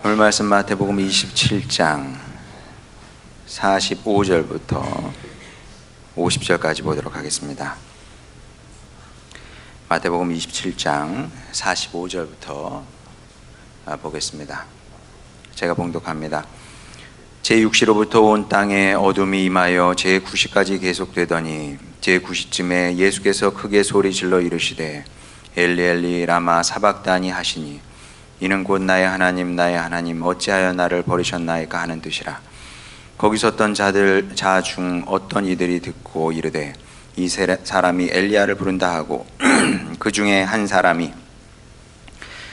오늘 말씀 마태복음 27장 45절부터 50절까지 보도록 하겠습니다. 마태복음 27장 45절부터 보겠습니다. 제가 봉독합니다. 제6시로부터 온 땅에 어둠이 임하여 제9시까지 계속되더니 제9시쯤에 예수께서 크게 소리질러 이르시되 엘리 엘리 라마 사박다니 하시니 이는 곧 나의 하나님 나의 하나님 어찌하여 나를 버리셨나이까 하는 뜻이라. 거기 섰던 자 중 어떤 이들이 듣고 이르되 이 사람이 엘리야를 부른다 하고 그 중에 한 사람이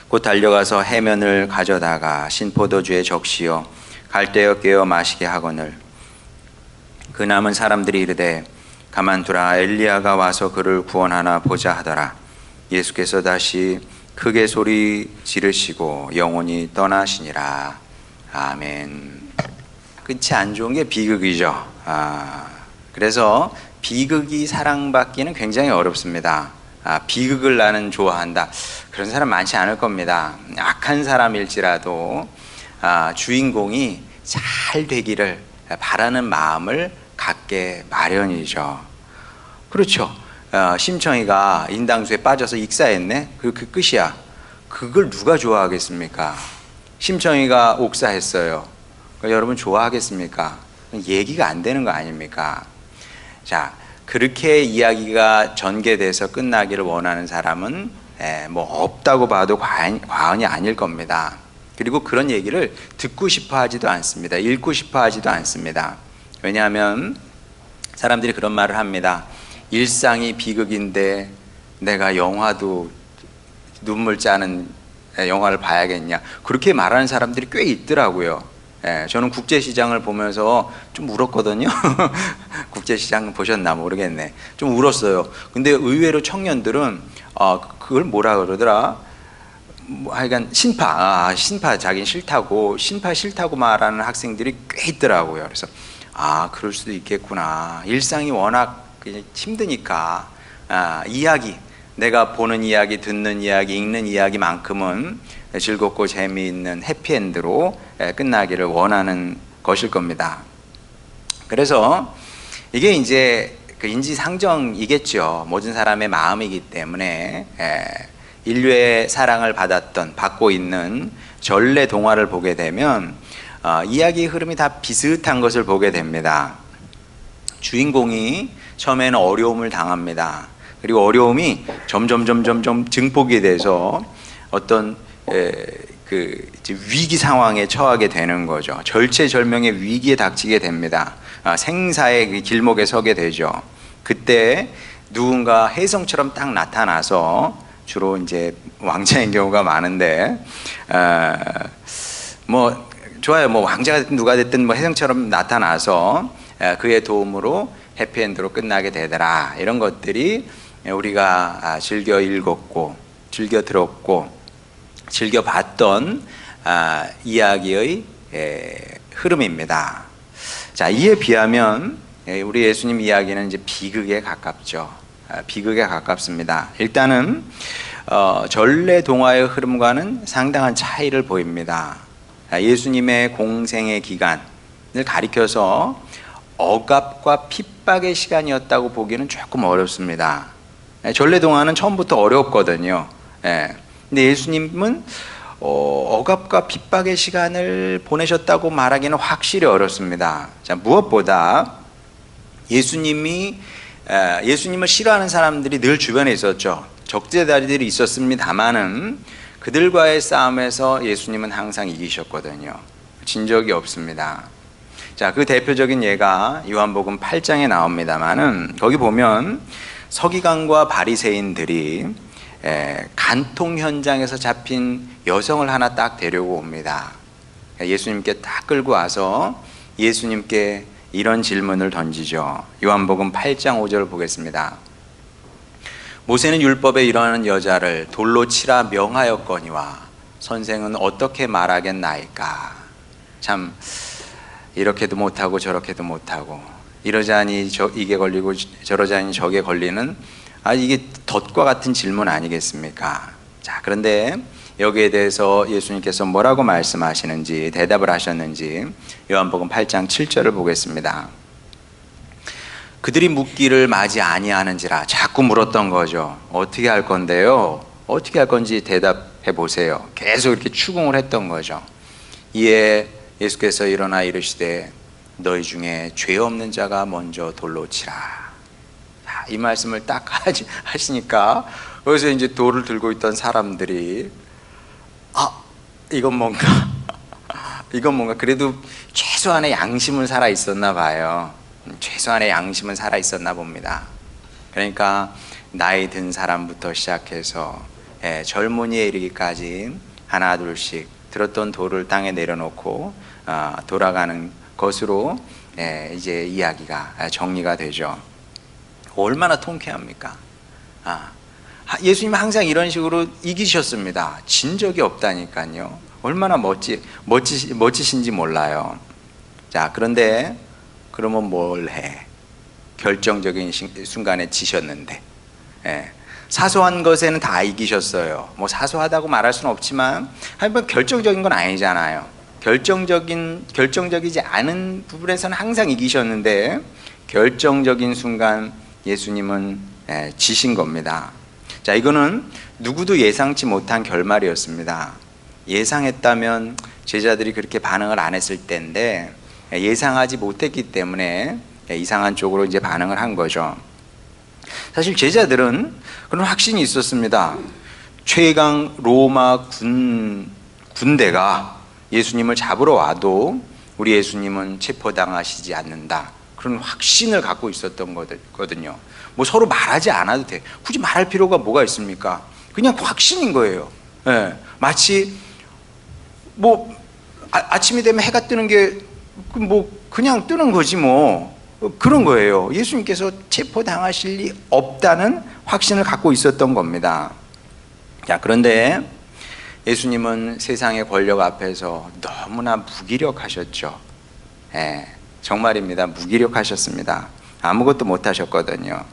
곧 달려가서 해면을 가져다가 신포도주에 적시어 갈대어 깨어 마시게 하거늘 그 남은 사람들이 이르되 가만두라 엘리야가 와서 그를 구원하나 보자 하더라. 예수께서 다시 크게 소리 지르시고 영혼이 떠나시니라. 아멘. 끝이 안 좋은 게 비극이죠. 그래서 비극이 사랑받기는 굉장히 어렵습니다. 비극을 나는 좋아한다, 그런 사람 많지 않을 겁니다. 악한 사람일지라도 주인공이 잘 되기를 바라는 마음을 갖게 마련이죠. 그렇죠. 심청이가 인당수에 빠져서 익사했네? 그 끝이야. 그걸 누가 좋아하겠습니까? 심청이가 옥사했어요. 여러분 좋아하겠습니까? 얘기가 안 되는 거 아닙니까? 자, 그렇게 이야기가 전개돼서 끝나기를 원하는 사람은 뭐 없다고 봐도 과언이 아닐 겁니다. 그리고 그런 얘기를 듣고 싶어 하지도 않습니다. 읽고 싶어 하지도 않습니다. 왜냐하면 사람들이 그런 말을 합니다. 일상이 비극인데 내가 영화도 눈물 짜는 영화를 봐야겠냐, 그렇게 말하는 사람들이 꽤 있더라고요. 저는 국제시장을 보면서 좀 울었거든요. 국제시장 보셨나 모르겠네. 좀 울었어요. 근데 의외로 청년들은 그걸 뭐라 그러더라, 하여간 신파 자기는 싫다고, 신파 싫다고 말하는 학생들이 꽤 있더라고요. 그래서 그럴 수도 있겠구나. 일상이 워낙 힘드니까 이야기, 내가 보는 이야기, 듣는 이야기, 읽는 이야기만큼은 즐겁고 재미있는 해피엔드로 끝나기를 원하는 것일 겁니다. 그래서 이게 이제 그 인지상정이겠죠. 모든 사람의 마음이기 때문에 인류의 사랑을 받고 있는 전래 동화를 보게 되면 이야기의 흐름이 다 비슷한 것을 보게 됩니다. 주인공이 처음에는 어려움을 당합니다. 그리고 어려움이 점점 증폭이 돼서 어떤 위기 상황에 처하게 되는 거죠. 절체절명의 위기에 닥치게 됩니다. 생사의 그 길목에 서게 되죠. 그때 누군가 혜성처럼 딱 나타나서, 주로 이제 왕자인 경우가 많은데, 뭐 좋아요. 뭐 왕자가 됐든 누가 됐든 뭐 혜성처럼 나타나서 그의 도움으로 해피엔드로 끝나게 되더라. 이런 것들이 우리가 즐겨 읽었고 즐겨 들었고 즐겨 봤던 이야기의 흐름입니다. 자, 이에 비하면 우리 예수님 이야기는 이제 비극에 가깝죠. 비극에 가깝습니다. 일단은 전래 동화의 흐름과는 상당한 차이를 보입니다. 예수님의 공생의 기간을 가리켜서 억압과 핍박의 시간이었다고 보기는 조금 어렵습니다. 전래 동화는 처음부터 어렵거든요. 근데 예수님은 억압과 핍박의 시간을 보내셨다고 말하기는 확실히 어렵습니다. 자, 무엇보다 예수님을 싫어하는 사람들이 늘 주변에 있었죠. 적대자들이 있었습니다만은 그들과의 싸움에서 예수님은 항상 이기셨거든요. 진 적이 없습니다. 자, 그 대표적인 예가 요한복음 8장에 나옵니다만은 거기 보면 서기관과 바리새인들이 간통 현장에서 잡힌 여성을 하나 딱 데려고 옵니다. 예수님께 딱 끌고 와서 예수님께 이런 질문을 던지죠. 요한복음 8장 5절을 보겠습니다. 모세는 율법에 이러한 여자를 돌로 치라 명하였거니와 선생은 어떻게 말하겠나이까. 참, 이렇게도 못하고 저렇게도 못하고, 이러자니 이게 걸리고 저러자니 저게 걸리는 이게 덫과 같은 질문 아니겠습니까? 자, 그런데 여기에 대해서 예수님께서 뭐라고 말씀하시는지, 대답을 하셨는지 요한복음 8장 7절을 보겠습니다. 그들이 묻기를 마지 아니하는지라, 자꾸 물었던 거죠. 어떻게 할 건데요? 어떻게 할 건지 대답해 보세요. 계속 이렇게 추궁을 했던 거죠. 이에 예수께서 일어나 이르시되 너희 중에 죄 없는 자가 먼저 돌로 치라. 이 말씀을 딱 하시니까 거기서 이제 돌을 들고 있던 사람들이 이건 뭔가 이건 뭔가 그래도 최소한의 양심은 살아 있었나 봐요. 최소한의 양심은 살아 있었나 봅니다. 그러니까 나이 든 사람부터 시작해서 젊은이에 이르기까지 하나 둘씩 들었던 돌을 땅에 내려놓고 돌아가는 것으로 이제 이야기가 정리가 되죠. 얼마나 통쾌합니까? 예수님은 항상 이런 식으로 이기셨습니다. 진 적이 없다니까요. 얼마나 멋지신지 몰라요. 자, 그런데 그러면 뭘 해? 결정적인 순간에 지셨는데, 사소한 것에는 다 이기셨어요. 뭐 사소하다고 말할 수는 없지만 한번 결정적인 건 아니잖아요. 결정적이지 않은 부분에서는 항상 이기셨는데 결정적인 순간 예수님은 지신 겁니다. 자, 이거는 누구도 예상치 못한 결말이었습니다. 예상했다면 제자들이 그렇게 반응을 안 했을 때인데 예상하지 못했기 때문에 이상한 쪽으로 이제 반응을 한 거죠. 사실 제자들은 그런 확신이 있었습니다. 최강 로마 군대가 예수님을 잡으러 와도 우리 예수님은 체포당하시지 않는다. 그런 확신을 갖고 있었던 거거든요. 뭐 서로 말하지 않아도 돼. 굳이 말할 필요가 뭐가 있습니까? 그냥 확신인 거예요. 마치 뭐 아침이 되면 해가 뜨는 게 뭐 그냥 뜨는 거지 뭐. 그런 거예요. 예수님께서 체포당하실 리 없다는 확신을 갖고 있었던 겁니다. 자, 그런데 예수님은 세상의 권력 앞에서 너무나 무기력하셨죠. 정말입니다. 무기력하셨습니다. 아무것도 못하셨거든요.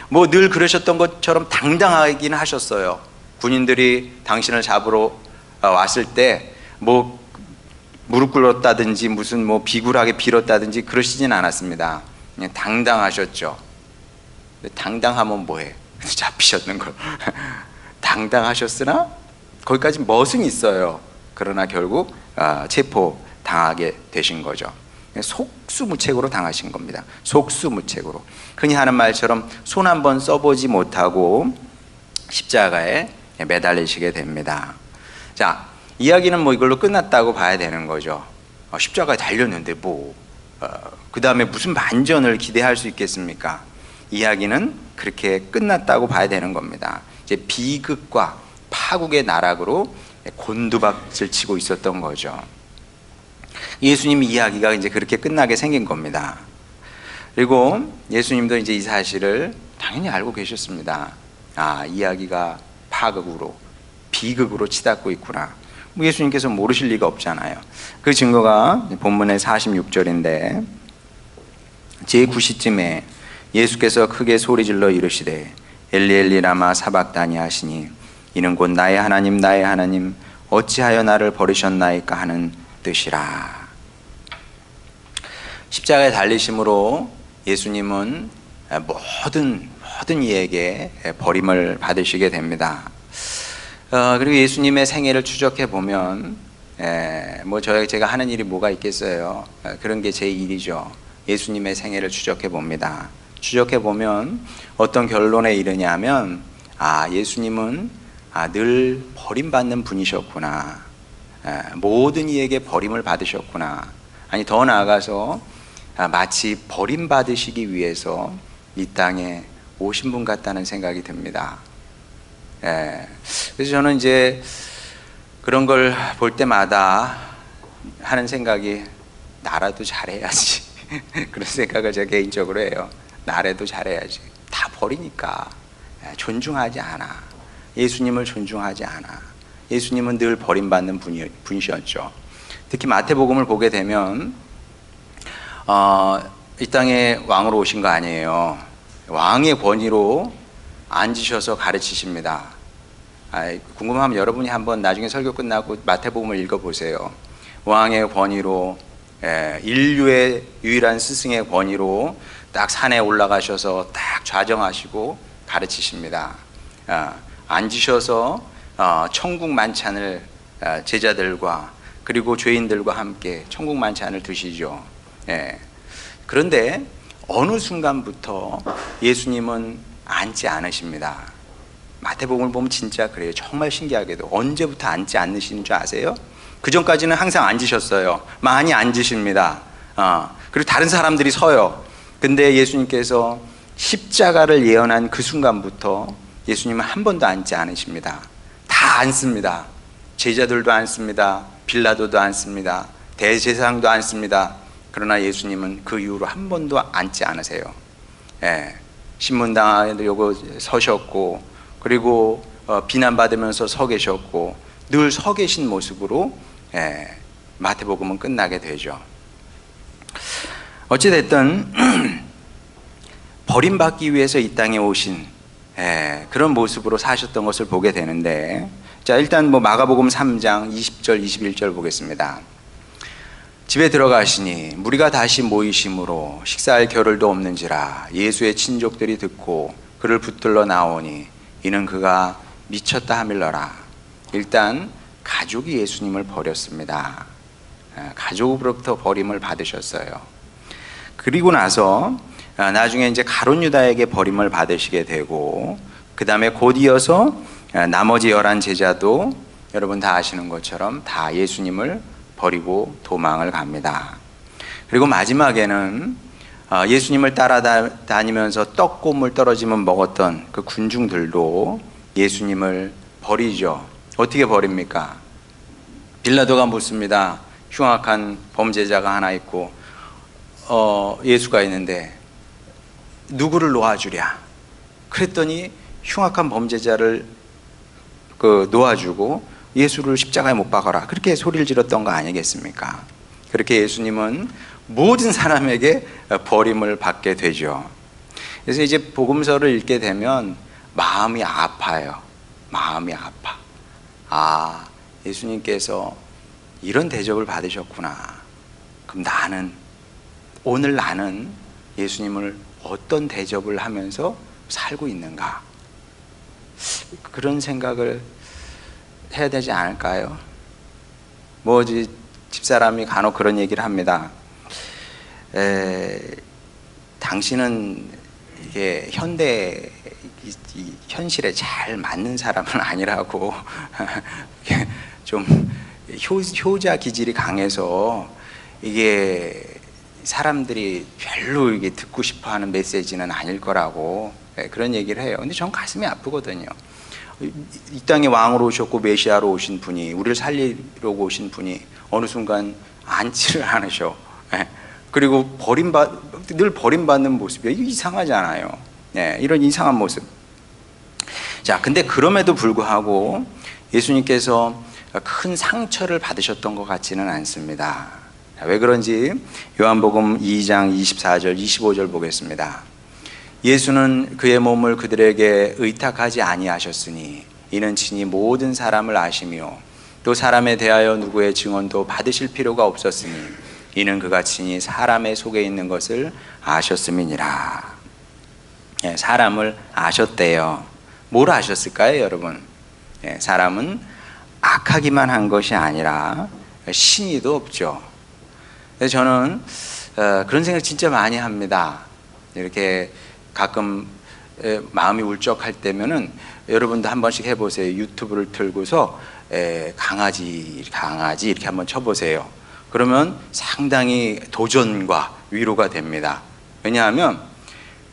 뭐 늘 그러셨던 것처럼 당당하긴 하셨어요. 군인들이 당신을 잡으러 왔을 때 뭐 무릎 꿇었다든지 무슨 뭐 비굴하게 빌었다든지 그러시진 않았습니다. 그냥 당당하셨죠. 당당하면 뭐해? 잡히셨는 걸. 당당하셨으나 거기까지 멋은 있어요. 그러나 결국 체포 당하게 되신 거죠. 속수무책으로 당하신 겁니다. 속수무책으로. 흔히 하는 말처럼 손 한 번 써보지 못하고 십자가에 매달리시게 됩니다. 자, 이야기는 뭐 이걸로 끝났다고 봐야 되는 거죠. 십자가에 달렸는데 그 다음에 무슨 반전을 기대할 수 있겠습니까? 이야기는 그렇게 끝났다고 봐야 되는 겁니다. 이제 비극과 파국의 나락으로 곤두박질 치고 있었던 거죠. 예수님 이야기가 이제 그렇게 끝나게 생긴 겁니다. 그리고 예수님도 이제 이 사실을 당연히 알고 계셨습니다. 이야기가 파극으로, 비극으로 치닫고 있구나. 예수님께서 모르실 리가 없잖아요. 그 증거가 본문의 46절인데 제9시쯤에 예수께서 크게 소리질러 이르시되 엘리 엘리 라마 사박다니 하시니 이는 곧 나의 하나님 나의 하나님 어찌하여 나를 버리셨나이까 하는 뜻이라. 십자가에 달리심으로 예수님은 모든 이에게 버림을 받으시게 됩니다. 그리고 예수님의 생애를 추적해 보면 뭐 제가 하는 일이 뭐가 있겠어요. 그런 게 제 일이죠. 예수님의 생애를 추적해 봅니다. 추적해 보면 어떤 결론에 이르냐면 예수님은 늘 버림받는 분이셨구나. 모든 이에게 버림을 받으셨구나. 아니 더 나아가서 마치 버림받으시기 위해서 이 땅에 오신 분 같다는 생각이 듭니다. 그래서 저는 이제 그런 걸 볼 때마다 하는 생각이 나라도 잘해야지. 그런 생각을 제가 개인적으로 해요. 나라도 잘해야지. 다 버리니까 존중하지 않아. 예수님을 존중하지 않아. 예수님은 늘 버림받는 분이셨죠. 특히 마태복음을 보게 되면 이 땅에 왕으로 오신 거 아니에요. 왕의 권위로 앉으셔서 가르치십니다. 궁금하면 여러분이 한번 나중에 설교 끝나고 마태복음을 읽어보세요. 왕의 권위로, 인류의 유일한 스승의 권위로 딱 산에 올라가셔서 딱 좌정하시고 가르치십니다. 앉으셔서 천국 만찬을 제자들과 그리고 죄인들과 함께 천국 만찬을 드시죠. 그런데 어느 순간부터 예수님은 앉지 않으십니다. 마태복음을 보면 진짜 그래요. 정말 신기하게도 언제부터 앉지 않으시는 줄 아세요? 그 전까지는 항상 앉으셨어요. 많이 앉으십니다. 그리고 다른 사람들이 서요. 근데 예수님께서 십자가를 예언한 그 순간부터 예수님은 한 번도 앉지 않으십니다. 다 앉습니다. 제자들도 앉습니다. 빌라도도 앉습니다. 대제사장도 앉습니다. 그러나 예수님은 그 이후로 한 번도 앉지 않으세요. 신문당에도 요거 서셨고, 그리고 비난받으면서 서 계셨고, 늘 서 계신 모습으로 마태복음은 끝나게 되죠. 어찌됐든 버림받기 위해서 이 땅에 오신 그런 모습으로 사셨던 것을 보게 되는데, 자, 일단 마가복음 3장 20절 21절 보겠습니다. 집에 들어가시니 무리가 다시 모이심으로 식사할 겨를도 없는지라 예수의 친족들이 듣고 그를 붙들러 나오니 이는 그가 미쳤다 하밀러라. 일단 가족이 예수님을 버렸습니다. 가족으로부터 버림을 받으셨어요. 그리고 나서 나중에 이제 가룟 유다에게 버림을 받으시게 되고, 그 다음에 곧 이어서 나머지 11 제자도 여러분 다 아시는 것처럼 다 예수님을 버리고 도망을 갑니다. 그리고 마지막에는 예수님을 따라다니면서 떡고물 떨어지면 먹었던 그 군중들도 예수님을 버리죠. 어떻게 버립니까? 빌라도가 묻습니다. 흉악한 범죄자가 하나 있고 예수가 있는데 누구를 놓아주랴? 그랬더니 흉악한 범죄자를 놓아주고 예수를 십자가에 못 박아라, 그렇게 소리를 질렀던 거 아니겠습니까? 그렇게 예수님은 모든 사람에게 버림을 받게 되죠. 그래서 이제 복음서를 읽게 되면 마음이 아파요. 마음이 아파. 예수님께서 이런 대접을 받으셨구나. 그럼 오늘 나는 예수님을 어떤 대접을 하면서 살고 있는가? 그런 생각을 해야 되지 않을까요? 집사람이 간혹 그런 얘기를 합니다. 당신은 이게 현실에 잘 맞는 사람은 아니라고. 좀 효자 기질이 강해서 이게 사람들이 별로 이게 듣고 싶어하는 메시지는 아닐 거라고 그런 얘기를 해요. 근데 전 가슴이 아프거든요. 이 땅에 왕으로 오셨고 메시아로 오신 분이, 우리를 살리러 오신 분이 어느 순간 앉지를 않으셔. 그리고 늘 버림받는 모습이에요. 이거 이상하잖아요. 이런 이상한 모습. 자, 근데 그럼에도 불구하고 예수님께서 큰 상처를 받으셨던 것 같지는 않습니다. 왜 그런지 요한복음 2장 24절 25절 보겠습니다. 예수는 그의 몸을 그들에게 의탁하지 아니하셨으니 이는 친히 모든 사람을 아시며 또 사람에 대하여 누구의 증언도 받으실 필요가 없었으니 이는 그가 친히 사람의 속에 있는 것을 아셨음이니라. 사람을 아셨대요. 뭘 아셨을까요, 여러분? 사람은 악하기만 한 것이 아니라 신의도 없죠. 그래서 저는 그런 생각 진짜 많이 합니다. 이렇게 가끔 마음이 울적할 때면은 여러분도 한 번씩 해보세요. 유튜브를 틀고서 강아지 이렇게 한번 쳐보세요. 그러면 상당히 도전과 위로가 됩니다. 왜냐하면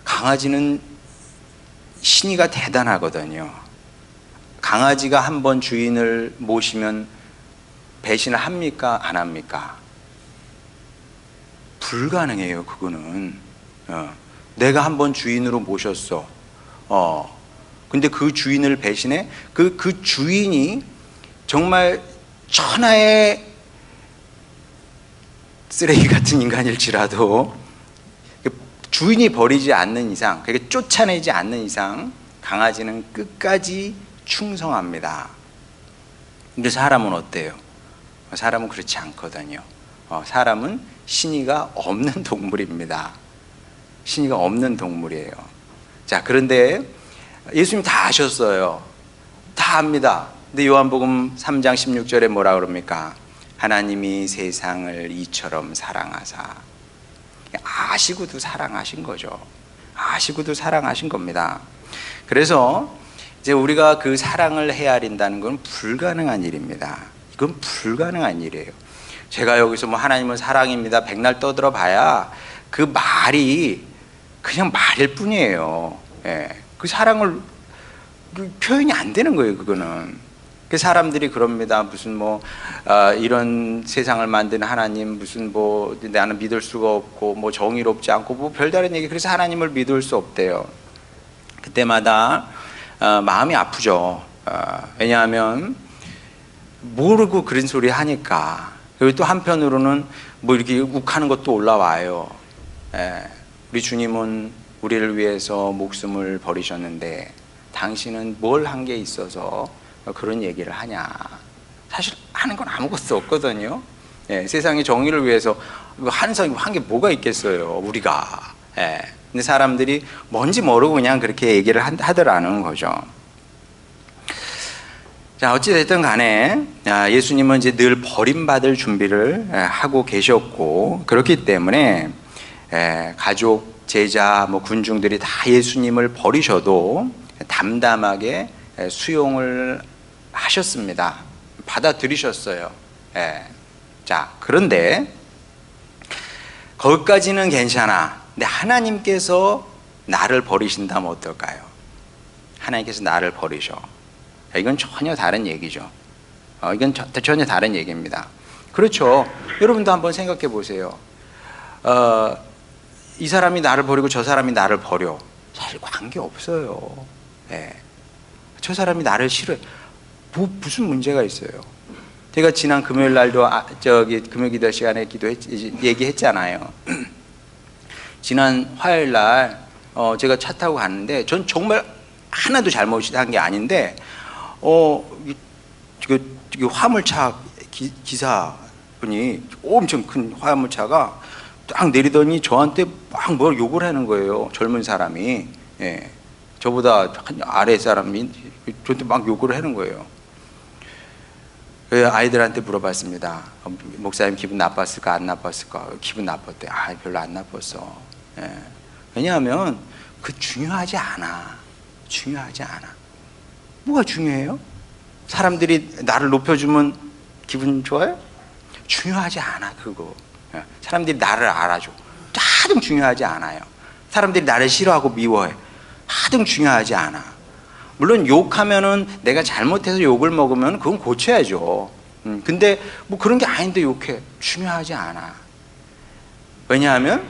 강아지는 신의가 대단하거든요. 강아지가 한번 주인을 모시면 배신을 합니까? 안 합니까? 불가능해요. 그거는 내가 한번 주인으로 모셨어. 근데 그 주인을 배신해? 그 주인이 정말 천하의 쓰레기 같은 인간일지라도 주인이 버리지 않는 이상, 그러니까 쫓아내지 않는 이상 강아지는 끝까지 충성합니다. 근데 사람은 어때요? 사람은 그렇지 않거든요. 사람은 신의가 없는 동물입니다. 신의가 없는 동물이에요. 자, 그런데 예수님 다 아셨어요. 다 압니다. 근데 요한복음 3장 16절에 뭐라 그럽니까? 하나님이 세상을 이처럼 사랑하사. 아시고도 사랑하신 거죠. 아시고도 사랑하신 겁니다. 그래서 이제 우리가 그 사랑을 헤아린다는 건 불가능한 일입니다. 이건 불가능한 일이에요. 제가 여기서 뭐 하나님은 사랑입니다 백날 떠들어 봐야 그 말이 그냥 말일 뿐이에요. 예. 그 사랑을 표현이 안 되는 거예요. 그거는. 그 사람들이 그럽니다. 무슨 뭐 이런 세상을 만든 하나님 무슨 뭐 나는 믿을 수가 없고 뭐 정의롭지 않고 뭐 별다른 얘기. 그래서 하나님을 믿을 수 없대요. 그때마다 마음이 아프죠. 왜냐하면 모르고 그런 소리 하니까. 그리고 또 한편으로는 뭐 이렇게 욱하는 것도 올라와요. 우리 주님은 우리를 위해서 목숨을 버리셨는데 당신은 뭘 한 게 있어서 그런 얘기를 하냐. 사실 하는 건 아무것도 없거든요. 세상의 정의를 위해서 한 게 뭐가 있겠어요, 우리가. 근데 사람들이 뭔지 모르고 그냥 그렇게 얘기를 하더라는 거죠. 자, 어찌됐든 간에 예수님은 이제 늘 버림받을 준비를 하고 계셨고, 그렇기 때문에 가족, 제자, 뭐 군중들이 다 예수님을 버리셔도 담담하게 수용을 하셨습니다. 받아들이셨어요. 자, 그런데 거기까지는 괜찮아. 근데 하나님께서 나를 버리신다면 어떨까요? 하나님께서 나를 버리셔. 이건 전혀 다른 얘기죠. 이건 전혀 다른 얘기입니다. 그렇죠. 여러분도 한번 생각해 보세요. 이 사람이 나를 버리고 저 사람이 나를 버려. 사실 관계 없어요. 저 사람이 나를 싫어해. 무슨 문제가 있어요? 제가 지난 금요일 날도 금요 기도 시간에 얘기했잖아요. 지난 화요일 날 제가 차 타고 갔는데 전 정말 하나도 잘못한 게 아닌데 화물차 기사분이 엄청 큰 화물차가 딱 내리더니 저한테 막 뭘 욕을 하는 거예요. 젊은 사람이. 저보다 아래 사람이 저한테 막 욕을 하는 거예요. 아이들한테 물어봤습니다. 목사님 기분 나빴을까 안 나빴을까? 기분 나빴대. 별로 안 나빴어. 왜냐하면 그 중요하지 않아. 중요하지 않아. 뭐가 중요해요? 사람들이 나를 높여주면 기분 좋아요? 중요하지 않아. 그거. 사람들이 나를 알아줘. 하등 중요하지 않아요. 사람들이 나를 싫어하고 미워해. 하등 중요하지 않아. 물론 욕하면은 내가 잘못해서 욕을 먹으면 그건 고쳐야죠. 근데 뭐 그런 게 아닌데 욕해. 중요하지 않아. 왜냐하면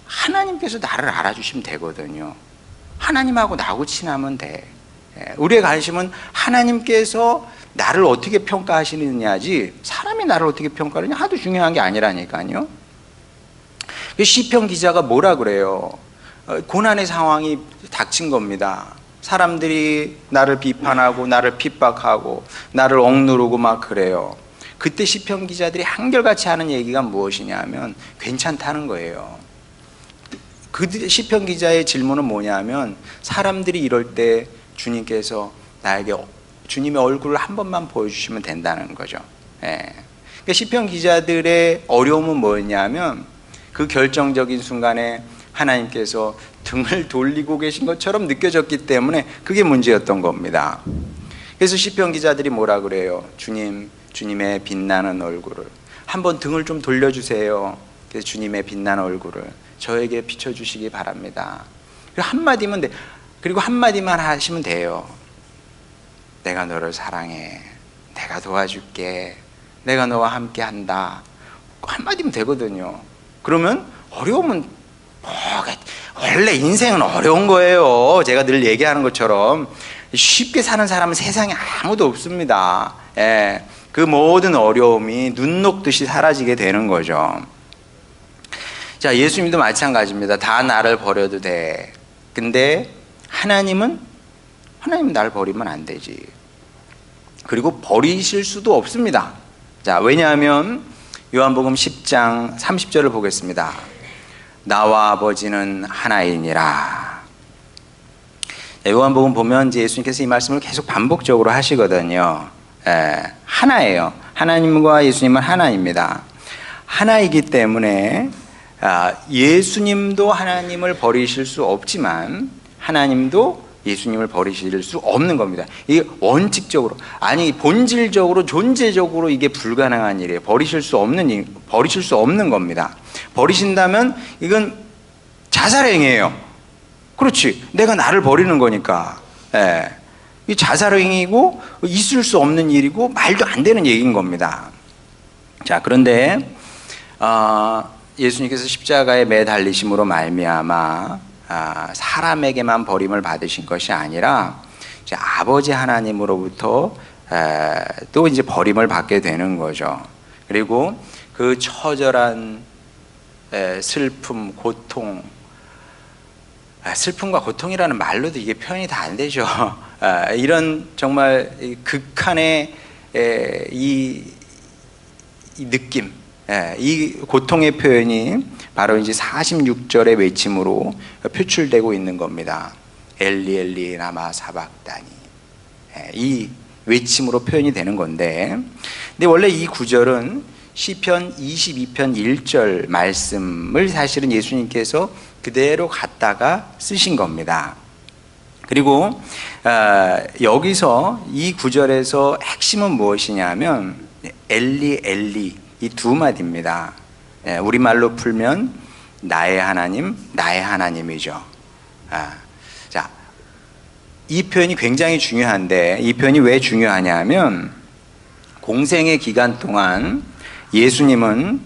하나님께서 나를 알아주시면 되거든요. 하나님하고 나하고 친하면 돼. 우리의 관심은 하나님께서 나를 어떻게 평가하시느냐지 사람이 나를 어떻게 평가하느냐 하도 중요한 게 아니라니까요. 시편 기자가 뭐라 그래요? 고난의 상황이 닥친 겁니다. 사람들이 나를 비판하고 나를 핍박하고 나를 억누르고 막 그래요. 그때 시편 기자들이 한결같이 하는 얘기가 무엇이냐면 괜찮다는 거예요. 그 시편 기자의 질문은 뭐냐면 사람들이 이럴 때 주님께서 나에게 주님의 얼굴을 한 번만 보여주시면 된다는 거죠. 그러니까 시편 기자들의 어려움은 뭐였냐면 그 결정적인 순간에 하나님께서 등을 돌리고 계신 것처럼 느껴졌기 때문에 그게 문제였던 겁니다. 그래서 시편 기자들이 뭐라 그래요? 주님의 빛나는 얼굴을 한번 등을 좀 돌려주세요. 그래서 주님의 빛나는 얼굴을 저에게 비춰주시기 바랍니다. 그리고 한마디만 하시면 돼요. 내가 너를 사랑해. 내가 도와줄게. 내가 너와 함께 한다. 한마디면 되거든요. 그러면 어려움은 원래 인생은 어려운 거예요. 제가 늘 얘기하는 것처럼 쉽게 사는 사람은 세상에 아무도 없습니다. 그 모든 어려움이 눈 녹듯이 사라지게 되는 거죠. 자, 예수님도 마찬가지입니다. 다 나를 버려도 돼. 근데 하나님은 나를 버리면 안 되지. 그리고 버리실 수도 없습니다. 자, 왜냐하면 요한복음 10장 30절을 보겠습니다. 나와 아버지는 하나이니라. 요한복음 보면 이제 예수님께서 이 말씀을 계속 반복적으로 하시거든요. 하나예요. 하나님과 예수님은 하나입니다. 하나이기 때문에 예수님도 하나님을 버리실 수 없지만 하나님도 예수님을 버리실 수 없는 겁니다. 이게 원칙적으로, 아니 본질적으로 존재적으로 이게 불가능한 일이에요. 버리실 수 없는 겁니다. 버리신다면 이건 자살행위예요. 그렇지, 내가 나를 버리는 거니까. 이 자살행위고 있을 수 없는 일이고 말도 안 되는 얘기인 겁니다. 자, 그런데 예수님께서 십자가에 매달리심으로 말미암아 사람에게만 버림을 받으신 것이 아니라 이제 아버지 하나님으로부터 또 이제 버림을 받게 되는 거죠. 그리고 그 처절한 슬픔, 고통, 슬픔과 고통이라는 말로도 이게 표현이 다 안 되죠. 이런 정말 극한의 이 느낌, 이 고통의 표현이 바로 이제 46절의 외침으로 표출되고 있는 겁니다. 엘리 엘리 라마 사박다니. 이 외침으로 표현이 되는 건데, 근데 원래 이 구절은 시편 22편 1절 말씀을 사실은 예수님께서 그대로 갖다가 쓰신 겁니다. 그리고 여기서 이 구절에서 핵심은 무엇이냐면 엘리 엘리 이 두 마디입니다. 우리말로 풀면 나의 하나님, 나의 하나님이죠. 자, 이 표현이 굉장히 중요한데, 이 표현이 왜 중요하냐면 공생의 기간 동안 예수님은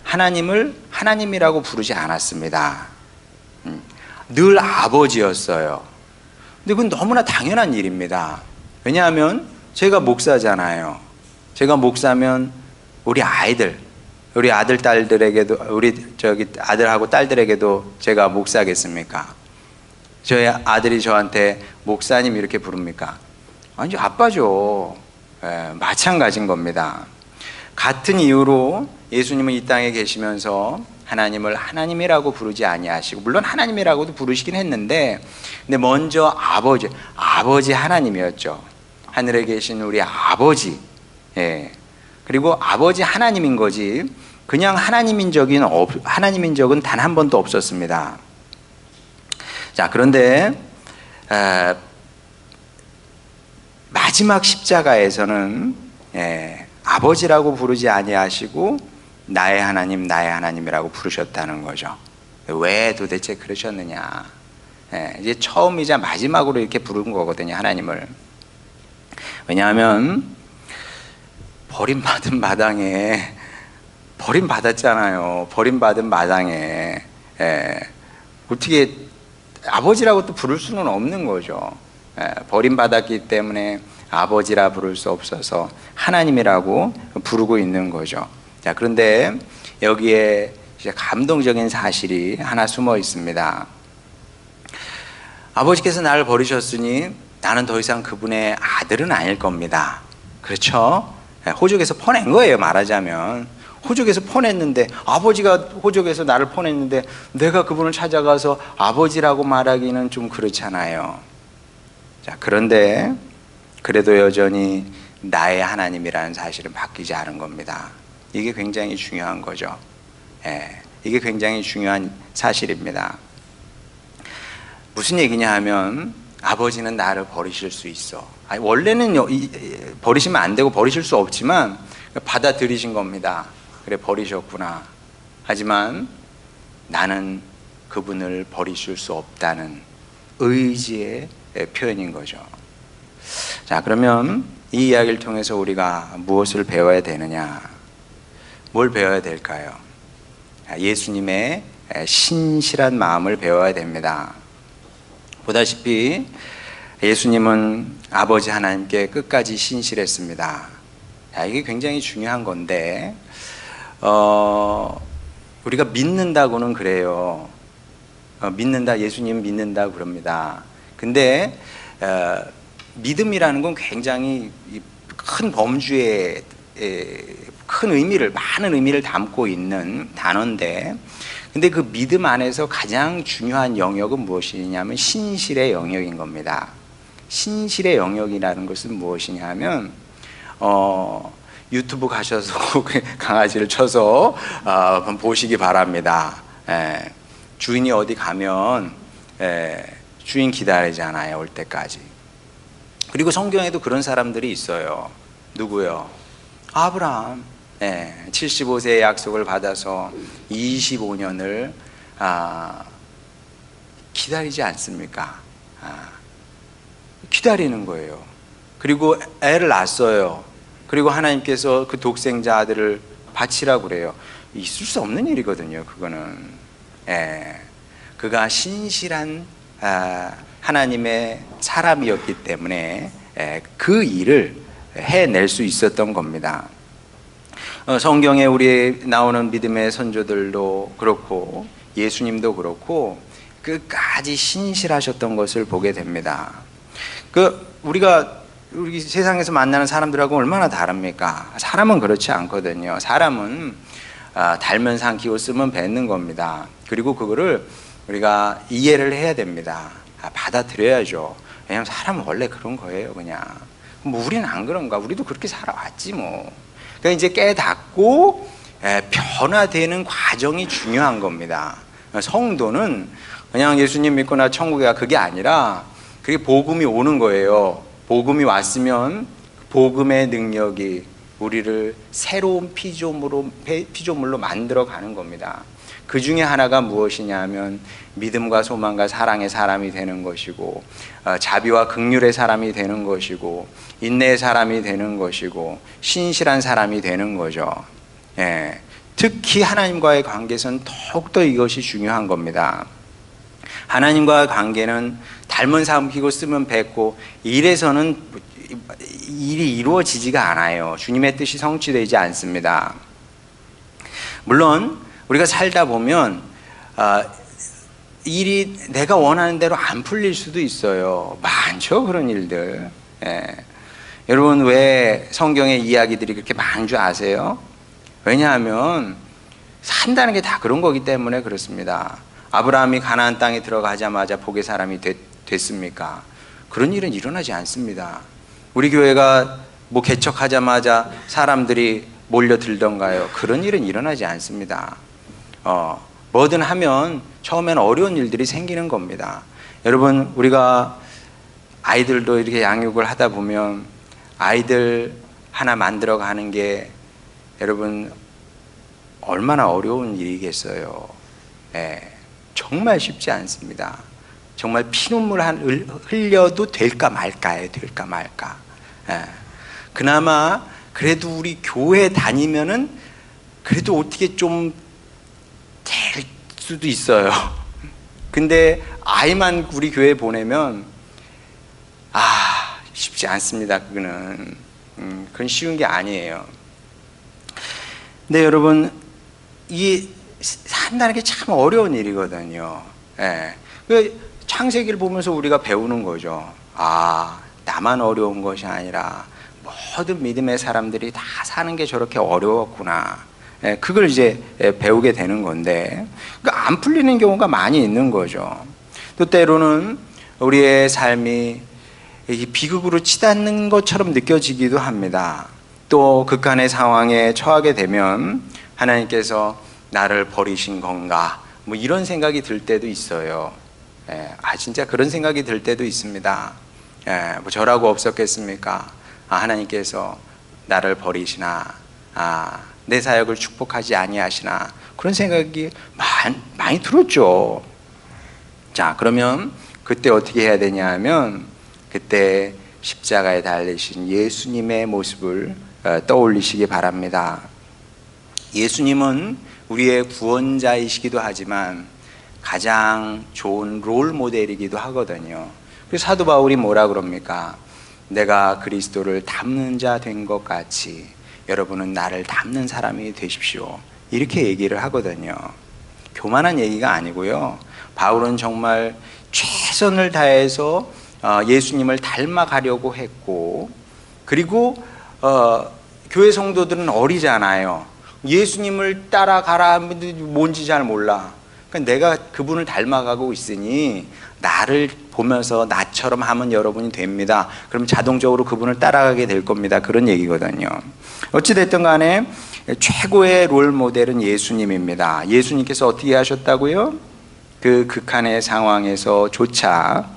하나님을 하나님이라고 부르지 않았습니다. 늘 아버지였어요. 근데 그건 너무나 당연한 일입니다. 왜냐하면 제가 목사잖아요. 제가 목사면 우리 아이들, 우리 아들 딸들에게도, 우리 아들하고 딸들에게도 제가 목사겠습니까? 저희 아들이 저한테 목사님 이렇게 부릅니까? 아니, 아빠죠. 마찬가지인 겁니다. 같은 이유로 예수님은 이 땅에 계시면서 하나님을 하나님이라고 부르지 아니하시고, 물론 하나님이라고도 부르시긴 했는데, 근데 먼저 아버지 하나님이었죠. 하늘에 계신 우리 아버지. 그리고 아버지 하나님인 거지, 그냥 하나님인 적은 단 한 번도 없었습니다. 자, 그런데 마지막 십자가에서는 아버지라고 부르지 아니하시고 나의 하나님, 나의 하나님이라고 부르셨다는 거죠. 왜 도대체 그러셨느냐? 이제 처음이자 마지막으로 이렇게 부른 거거든요, 하나님을. 왜냐하면 버림받은 마당에, 버림받았잖아요. 버림받은 마당에 어떻게 아버지라고 또 부를 수는 없는 거죠. 버림받았기 때문에 아버지라 부를 수 없어서 하나님이라고 부르고 있는 거죠. 자, 그런데 여기에 이제 감동적인 사실이 하나 숨어 있습니다. 아버지께서 나를 버리셨으니 나는 더 이상 그분의 아들은 아닐 겁니다. 그렇죠? 호적에서 퍼낸 거예요, 말하자면. 호적에서 퍼냈는데, 아버지가 호적에서 나를 퍼냈는데 내가 그분을 찾아가서 아버지라고 말하기는 좀 그렇잖아요. 자, 그런데 그래도 여전히 나의 하나님이라는 사실은 바뀌지 않은 겁니다. 이게 굉장히 중요한 거죠. 이게 굉장히 중요한 사실입니다. 무슨 얘기냐 하면 아버지는 나를 버리실 수 있어. 아니, 원래는 버리시면 안 되고 버리실 수 없지만 받아들이신 겁니다. 그래, 버리셨구나. 하지만 나는 그분을 버리실 수 없다는 의지의 표현인 거죠. 자, 그러면 이 이야기를 통해서 우리가 무엇을 배워야 되느냐? 뭘 배워야 될까요? 예수님의 신실한 마음을 배워야 됩니다. 보다시피 예수님은 아버지 하나님께 끝까지 신실했습니다. 이게 굉장히 중요한 건데, 우리가 믿는다고는 그래요. 예수님 믿는다 그럽니다. 근데 믿음이라는 건 굉장히 큰 범주에 큰 의미를, 많은 의미를 담고 있는 단어인데, 근데 그 믿음 안에서 가장 중요한 영역은 무엇이냐면 신실의 영역인 겁니다. 신실의 영역이라는 것은 무엇이냐면 유튜브 가셔서 강아지를 쳐서 보시기 바랍니다. 주인이 어디 가면 주인 기다리잖아요, 올 때까지. 그리고 성경에도 그런 사람들이 있어요. 누구요? 아브라함. 75세의 약속을 받아서 25년을 기다리지 않습니까? 기다리는 거예요. 그리고 애를 낳았어요. 그리고 하나님께서 그 독생자 아들을 바치라고 그래요. 있을 수 없는 일이거든요, 그거는. 그가 신실한 하나님의 사람이었기 때문에 그 일을 해낼 수 있었던 겁니다. 성경에 우리 나오는 믿음의 선조들도 그렇고 예수님도 그렇고 끝까지 신실하셨던 것을 보게 됩니다. 우리 세상에서 만나는 사람들하고 얼마나 다릅니까? 사람은 그렇지 않거든요. 사람은 달면 삼키고 쓰면 뱉는 겁니다. 그리고 그거를 우리가 이해를 해야 됩니다. 받아들여야죠. 왜냐하면 사람은 원래 그런 거예요, 그냥. 뭐 우리는 안 그런가? 우리도 그렇게 살아왔지 뭐. 그러니까 이제 깨닫고 변화되는 과정이 중요한 겁니다. 성도는 그냥 예수님 믿고 나 천국에 가, 그게 아니라 그게 복음이 오는 거예요. 복음이 왔으면 복음의 능력이 우리를 새로운 피조물로 만들어 가는 겁니다. 그 중에 하나가 무엇이냐면 믿음과 소망과 사랑의 사람이 되는 것이고, 자비와 긍휼의 사람이 되는 것이고, 인내의 사람이 되는 것이고, 신실한 사람이 되는 거죠. 특히 하나님과의 관계에서는 더욱더 이것이 중요한 겁니다. 하나님과의 관계는 닮은 삼키고 쓰면 뱉고 이래서는 일이 이루어지지가 않아요. 주님의 뜻이 성취되지 않습니다. 물론 우리가 살다 보면 일이 내가 원하는 대로 안 풀릴 수도 있어요. 많죠, 그런 일들. 여러분, 왜 성경의 이야기들이 그렇게 많은 줄 아세요? 왜냐하면 산다는 게 다 그런 거기 때문에 그렇습니다. 아브라함이 가나안 땅에 들어가자마자 복의 사람이 됐습니까? 그런 일은 일어나지 않습니다. 우리 교회가 뭐 개척하자마자 사람들이 몰려들던가요? 그런 일은 일어나지 않습니다. 뭐든 하면 처음에는 어려운 일들이 생기는 겁니다. 여러분, 우리가 아이들도 이렇게 양육을 하다 보면 아이들 하나 만들어 가는 게 여러분 얼마나 어려운 일이겠어요. 정말 쉽지 않습니다. 정말 피눈물 흘려도 될까 말까예요. 될까 말까. 그나마 그래도 우리 교회 다니면은 그래도 어떻게 좀 될 수도 있어요. 근데 아이만 우리 교회에 보내면 쉽지 않습니다. 그건 쉬운 게 아니에요. 근데 여러분, 이 산다는 게 참 어려운 일이거든요. 창세기를 보면서 우리가 배우는 거죠. 나만 어려운 것이 아니라 모든 믿음의 사람들이 다 사는 게 저렇게 어려웠구나. 그걸 이제 배우게 되는 건데, 그러니까 안 풀리는 경우가 많이 있는 거죠. 또 때로는 우리의 삶이 비극으로 치닫는 것처럼 느껴지기도 합니다. 또 극한의 상황에 처하게 되면 하나님께서 나를 버리신 건가, 뭐 이런 생각이 들 때도 있어요. 진짜 그런 생각이 들 때도 있습니다. 뭐 저라고 없었겠습니까? 하나님께서 나를 버리시나, 내 사역을 축복하지 아니하시나, 그런 생각이 많이 들었죠. 자, 그러면 그때 어떻게 해야 되냐 하면, 그때 십자가에 달리신 예수님의 모습을 떠올리시기 바랍니다. 예수님은 우리의 구원자이시기도 하지만 가장 좋은 롤 모델이기도 하거든요. 그래서 사도 바울이 뭐라 그럽니까? 내가 그리스도를 닮는 자 된 것 같이 여러분은 나를 닮는 사람이 되십시오. 이렇게 얘기를 하거든요. 교만한 얘기가 아니고요. 바울은 정말 최선을 다해서 예수님을 닮아가려고 했고, 그리고 교회 성도들은 어리잖아요. 예수님을 따라가라 뭔지 잘 몰라. 그러니까 내가 그분을 닮아가고 있으니 나를 보면서 나처럼 하면 여러분이 됩니다. 그럼 자동적으로 그분을 따라가게 될 겁니다. 그런 얘기거든요. 어찌됐든 간에 최고의 롤 모델은 예수님입니다. 예수님께서 어떻게 하셨다고요? 그 극한의 상황에서조차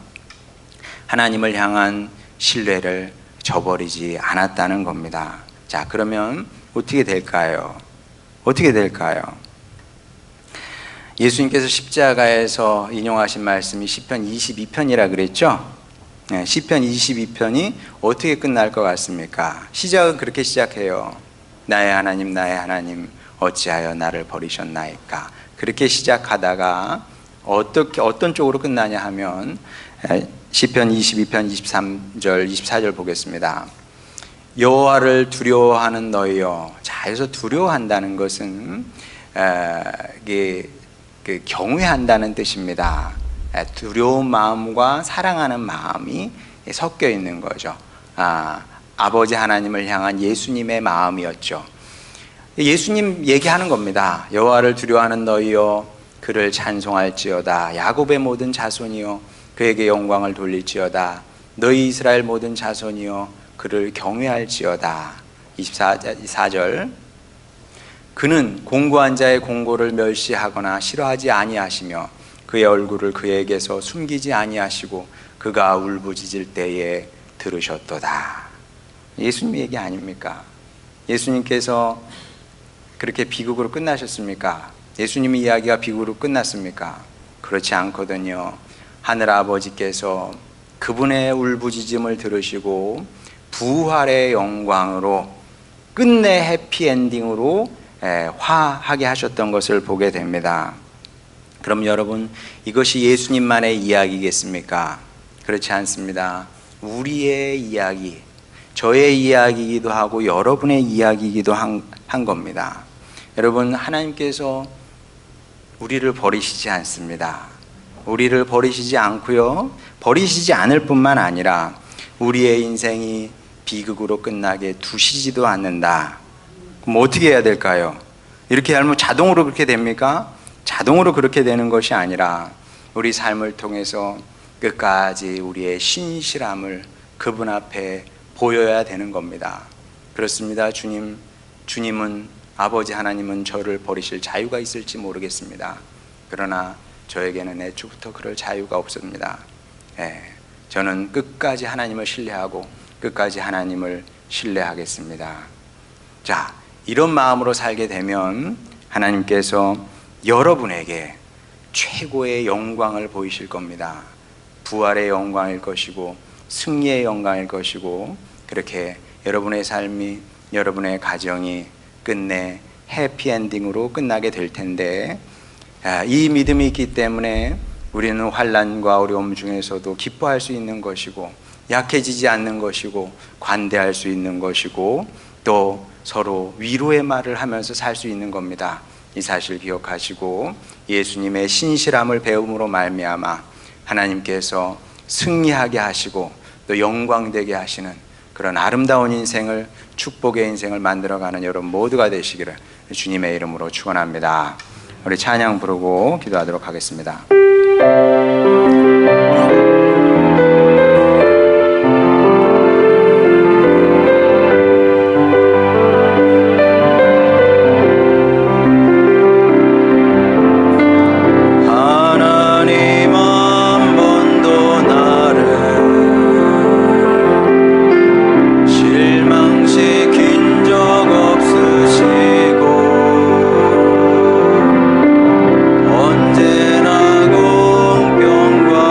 하나님을 향한 신뢰를 저버리지 않았다는 겁니다. 자, 그러면 어떻게 될까요? 어떻게 될까요? 예수님께서 십자가에서 인용하신 말씀이 시편 22편이라 그랬죠? 네, 시편 22편이 어떻게 끝날 것 같습니까? 시작은 그렇게 시작해요. 나의 하나님 어찌하여 나를 버리셨나이까. 그렇게 시작하다가 어떤 쪽으로 끝나냐 하면 시편 22편 23절 24절 보겠습니다. 여호와를 두려워하는 너희여. 자, 여기서 두려워한다는 것은 그 경외한다는 뜻입니다. 두려운 마음과 사랑하는 마음이 섞여 있는 거죠. 아버지 하나님을 향한 예수님의 마음이었죠. 예수님 얘기하는 겁니다. 여호와를 두려워하는 너희여 그를 찬송할지어다. 야곱의 모든 자손이여 그에게 영광을 돌릴지어다. 너희 이스라엘 모든 자손이여 그를 경외할지어다. 24절 그는 공고한 자의 공고를 멸시하거나 싫어하지 아니하시며 그의 얼굴을 그에게서 숨기지 아니하시고 그가 울부짖을 때에 들으셨도다. 예수님 얘기 아닙니까? 예수님께서 그렇게 비극으로 끝나셨습니까? 예수님의 이야기가 비극으로 끝났습니까? 그렇지 않거든요. 하늘 아버지께서 그분의 울부짖음을 들으시고 부활의 영광으로 끝내 해피엔딩으로 화하게 하셨던 것을 보게 됩니다. 그럼 여러분, 이것이 예수님만의 이야기겠습니까? 그렇지 않습니다. 우리의 이야기, 저의 이야기이기도 하고 여러분의 이야기이기도 한 겁니다. 여러분, 하나님께서 우리를 버리시지 않습니다. 우리를 버리시지 않고요, 버리시지 않을 뿐만 아니라 우리의 인생이 비극으로 끝나게 두시지도 않는다. 그럼 어떻게 해야 될까요? 이렇게 하면 자동으로 그렇게 됩니까? 자동으로 그렇게 되는 것이 아니라 우리 삶을 통해서 끝까지 우리의 신실함을 그분 앞에 보여야 되는 겁니다. 그렇습니다. 주님은 아버지 하나님은 저를 버리실 자유가 있을지 모르겠습니다. 그러나 저에게는 애초부터 그럴 자유가 없습니다. 저는 끝까지 하나님을 신뢰하고 끝까지 하나님을 신뢰하겠습니다. 자, 이런 마음으로 살게 되면 하나님께서 여러분에게 최고의 영광을 보이실 겁니다. 부활의 영광일 것이고 승리의 영광일 것이고, 그렇게 여러분의 삶이, 여러분의 가정이 끝내 해피엔딩으로 끝나게 될 텐데, 이 믿음이 있기 때문에 우리는 환난과 어려움 중에서도 기뻐할 수 있는 것이고, 약해지지 않는 것이고, 관대할 수 있는 것이고, 또 서로 위로의 말을 하면서 살 수 있는 겁니다. 이 사실 기억하시고 예수님의 신실함을 배움으로 말미암아 하나님께서 승리하게 하시고 또 영광되게 하시는 그런 아름다운 인생을, 축복의 인생을 만들어가는 여러분 모두가 되시기를 주님의 이름으로 축원합니다. 우리 찬양 부르고 기도하도록 하겠습니다. 언제나 공평과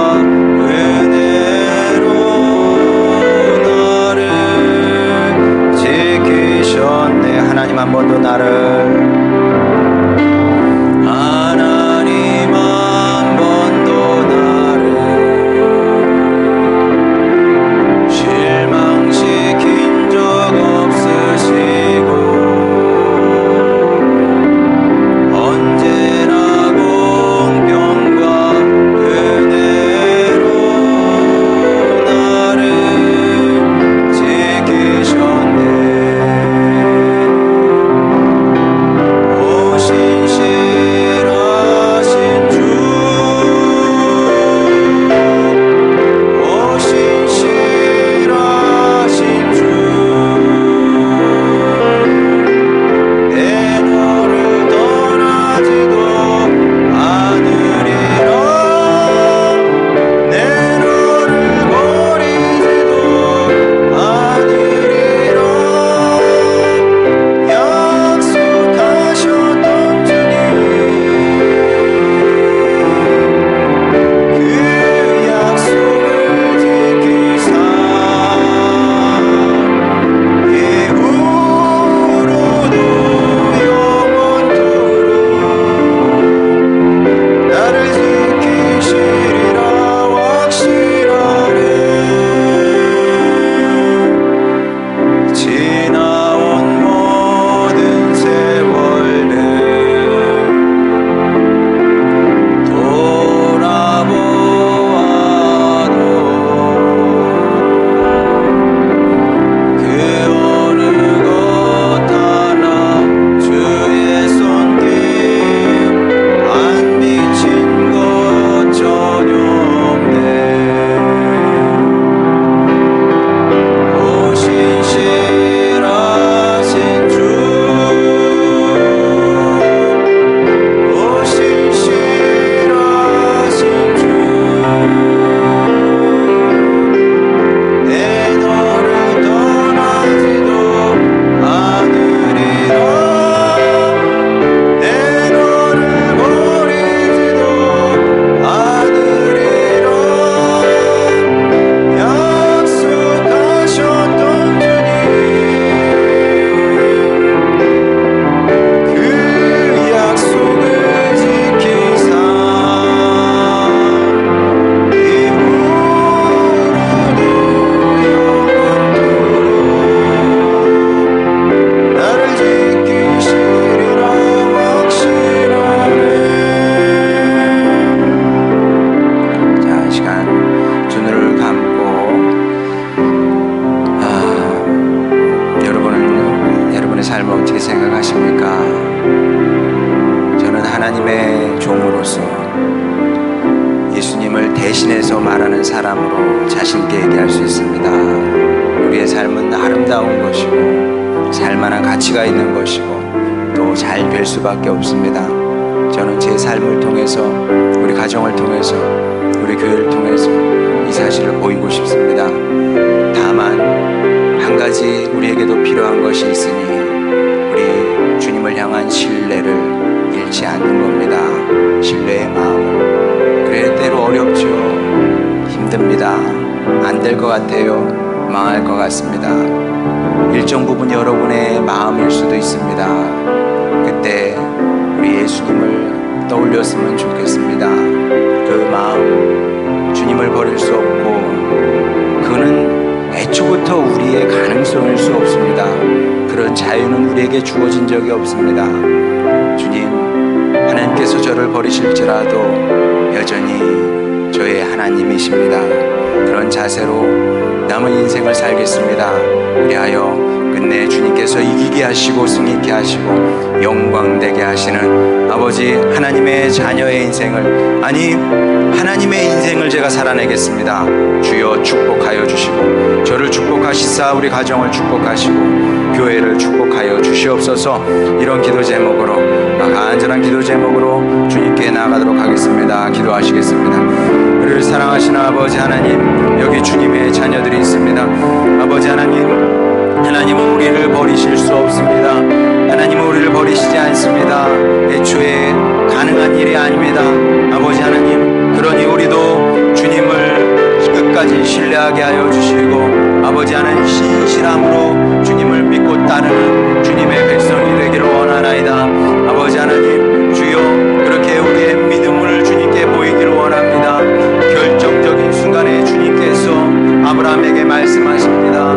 하나님의 종으로서 예수님을 대신해서 말하는 사람으로 자신있게 얘기할 수 있습니다. 우리의 삶은 아름다운 것이고 살만한 가치가 있는 것이고 또 잘 될 수밖에 없습니다. 저는 제 삶을 통해서, 우리 가정을 통해서, 우리 교회를 통해서 이 사실을 보이고 싶습니다. 다만 한 가지 우리에게도 필요한 것이 있으니 우리 주님을 향한 신뢰를 잃지 않는 겁니다. 신뢰의 마음을. 그래, 때로 어렵죠. 힘듭니다. 안 될 것 같아요. 망할 것 같습니다. 일정 부분 여러분의 마음일 수도 있습니다. 그때 우리 예수님을 떠올렸으면 좋겠습니다. 그 마음, 주님을 버릴 수 없고 그는 애초부터 우리의 가능성일 수 없습니다. 그런 자유는 우리에게 주어진 적이 없습니다. 주님, 하나님께서 저를 버리실지라도 여전히 저의 하나님이십니다. 그런 자세로 남은 인생을 살겠습니다. 그리하여 끝내 주님께서 이기게 하시고 승리케 하시고 영광되게 하시는 아버지 하나님의 자녀의 인생을, 아니 하나님의 인생을 제가 살아내겠습니다. 주여 축복하여 주시고 저를 축복하시사 우리 가정을 축복하시고 교회를 축복하여 주시옵소서. 이런 기도 제목으로, 간절한 기도 제목으로 주님께 나아가도록 하겠습니다. 기도하시겠습니다. 우리를 사랑하시는 아버지 하나님, 여기 주님의 자녀들이 있습니다. 아버지 하나님, 하나님은 우리를 버리실 수 없습니다. 하나님은 우리를 버리시지 않습니다. 애초에 가능한 일이 아닙니다. 아버지 하나님, 그러니 우리도 주님을 끝까지 신뢰하게 하여 주시고 아버지 하나님, 신실함으로 주님을 믿고 따르는 주님의 백성이 되기를 원하나이다. 아버지 하나님, 주여 그렇게 우리의 믿음을 주님께 보이기를 원합니다. 결정적인 순간에 주님께서 아브라함에게 말씀하십니다.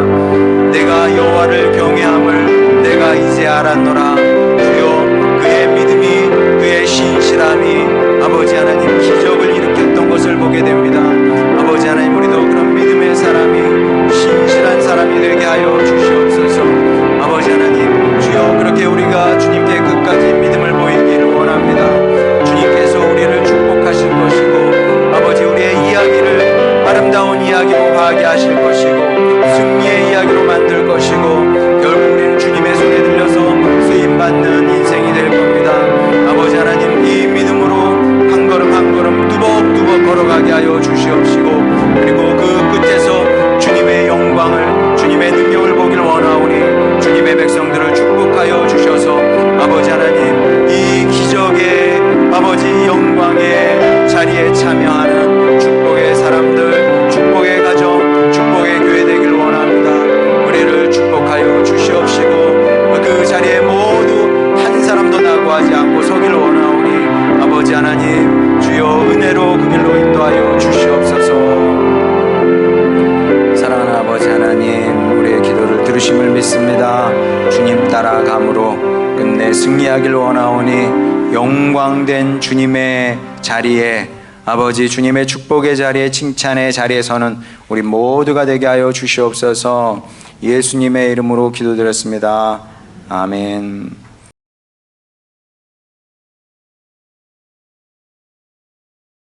내가 여호와를 경외함을 내가 이제 알았노라. 주여, 그의 믿음이, 그의 신실함이 아버지 하나님 기적을 일으켰던 것을 보게 됩니다. 아버지 하나님, 우리도 그런 믿음의 사람이, 신실한 사람이 되게 하여 주시옵소서. 아버지 하나님, 주여 그렇게 우리가 주님께 끝까지 믿음을 보이기를 원합니다. 주님께서 우리를 축복하실 것이고 아버지 우리의 이야기를 아름다운 이야기로 화하게 하실 것이고 승리의 이야기로 만들 것이고 결국 우리는 주님의 손에 들려서 쓰임받는 인생이 될 겁니다. 아버지 하나님, 이 믿음으로 한 걸음 한 걸음 뚜벅뚜벅 걸어가게 하여 주시옵시고 그리고 그 끝에서 주님의 영광을, 주님의 능력을 보기를 원하오니 주님의 백성들을 축복하여 주셔서 아버지 하나님, 이 기적의 아버지 영광의 자리에 참여하는 축복의 사람들, 축복의 가정, 축복의 교회 되기를 원합니다. 우리를 축복하여 주시옵시고 그 자리에 모두 한 사람도 낙오하지 않고 서기를 원하오니 아버지 하나님, 주여 은혜로 그 길로 인도하여 주시옵소서. 사랑하는 아버지 하나님, 우리의 기도를 들으심을 믿습니다. 주님 따라감으로 끝내 승리하길 원하오니 영광된 주님의 자리에, 아버지 주님의 축복의 자리에, 칭찬의 자리에 서는 우리 모두가 되게 하여 주시옵소서. 예수님의 이름으로 기도드렸습니다. 아멘.